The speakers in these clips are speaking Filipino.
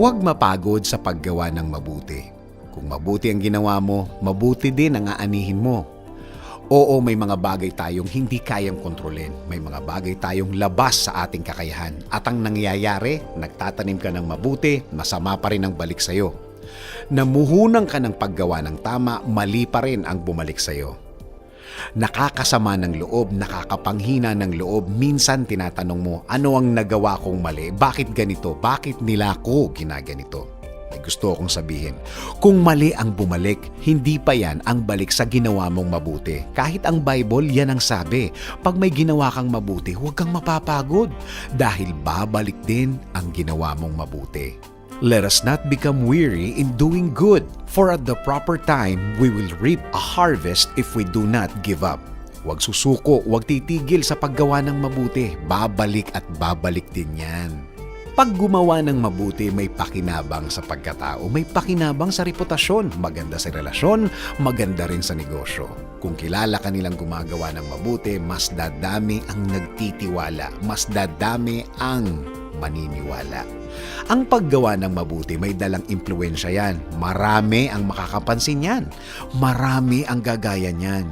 Huwag mapagod sa paggawa ng mabuti. Kung mabuti ang ginawa mo, mabuti din ang aanihin mo. Oo, may mga bagay tayong hindi kayang kontrolin. May mga bagay tayong labas sa ating kakayahan. At ang nangyayari, nagtatanim ka ng mabuti, masama pa rin ang balik sa'yo. Namuhunang ka ng paggawa ng tama, mali pa rin ang bumalik sa'yo. Nakakasama ng loob, nakakapanghina ng loob. Minsan tinatanong mo, ano ang nagawa kong mali? Bakit ganito? Bakit nila ko ginaganito? May gusto akong sabihin, kung mali ang bumalik, hindi pa yan ang balik sa ginawa mong mabuti. Kahit ang Bible, yan ang sabi. Pag may ginawa kang mabuti, huwag kang mapapagod. Dahil babalik din ang ginawa mong mabuti. Let us not become weary in doing good, for at the proper time, we will reap a harvest if we do not give up. Huwag susuko, huwag titigil sa paggawa ng mabuti. Babalik at babalik din yan. Pag gumawa ng mabuti, may pakinabang sa pagkatao, may pakinabang sa reputasyon, maganda sa relasyon, maganda rin sa negosyo. Kung kilala ka nilang gumagawa ng mabuti, mas dadami ang nagtitiwala, mas dadami ang maniniwala. Ang paggawa ng mabuti may dalang impluwensya yan. Marami ang makakapansin yan. Marami ang gagaya niyan.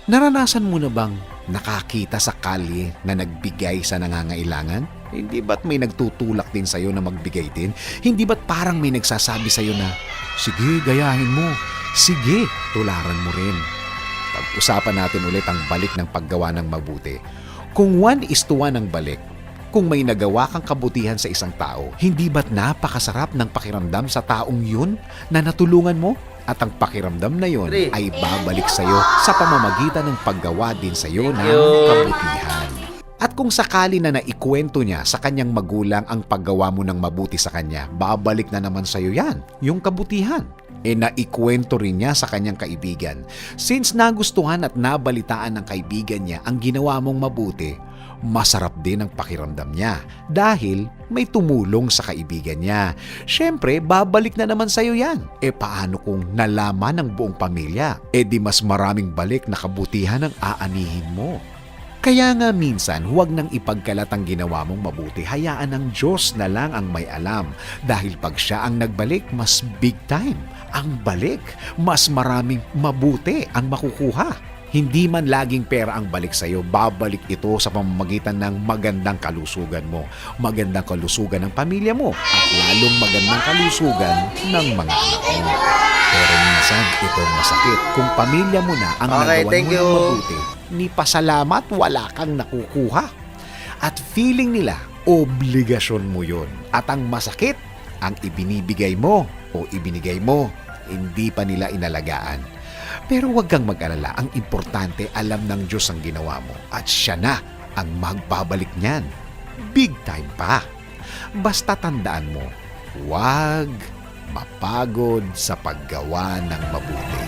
Naranasan mo na bang nakakita sa kalye na nagbigay sa nangangailangan? Hindi ba't may nagtutulak din sa'yo na magbigay din? Hindi ba't parang may nagsasabi sa'yo na, sige, gayahin mo. Sige, tularan mo rin. Pag-usapan natin ulit ang balik ng paggawa ng mabuti. Kung 1:1 ang balik, kung may nagawa kang kabutihan sa isang tao, hindi ba't napakasarap ng pakiramdam sa taong yun na natulungan mo? At ang pakiramdam na yun ay babalik sa'yo sa pamamagitan ng paggawa din sa'yo ng kabutihan. At kung sakali na naikwento niya sa kanyang magulang ang paggawa mo ng mabuti sa kanya, babalik na naman sa'yo yan, yung kabutihan. Naikwento rin niya sa kanyang kaibigan. Since nagustuhan at nabalitaan ng kaibigan niya ang ginawa mong mabuti, masarap din ang pakiramdam niya dahil may tumulong sa kaibigan niya. Siyempre, babalik na naman sa'yo yan. Paano kung nalaman ng buong pamilya? Di mas maraming balik na kabutihan ang aanihin mo. Kaya nga minsan, huwag nang ipagkalat ang ginawa mong mabuti. Hayaan ng Diyos na lang ang may alam. Dahil pag siya ang nagbalik, mas big time ang balik. Mas maraming mabuti ang makukuha. Hindi man laging pera ang balik sa iyo, babalik ito sa pamamagitan ng magandang kalusugan mo, magandang kalusugan ng pamilya mo, at lalong magandang kalusugan ng mga anak mo. Pero minsan, itong masakit. Kung pamilya mo na ang nagawa mo ng mabuti, ni pasalamat wala kang nakukuha. At feeling nila, obligasyon mo yun. At ang masakit, ang ibinibigay mo o ibinigay mo, hindi pa nila inalagaan. Pero huwag kang mag-alala, ang importante alam ng Diyos ang ginawa mo at siya na ang magbabalik niyan. Big time pa. Basta tandaan mo, huwag mapagod sa paggawa ng mabuti.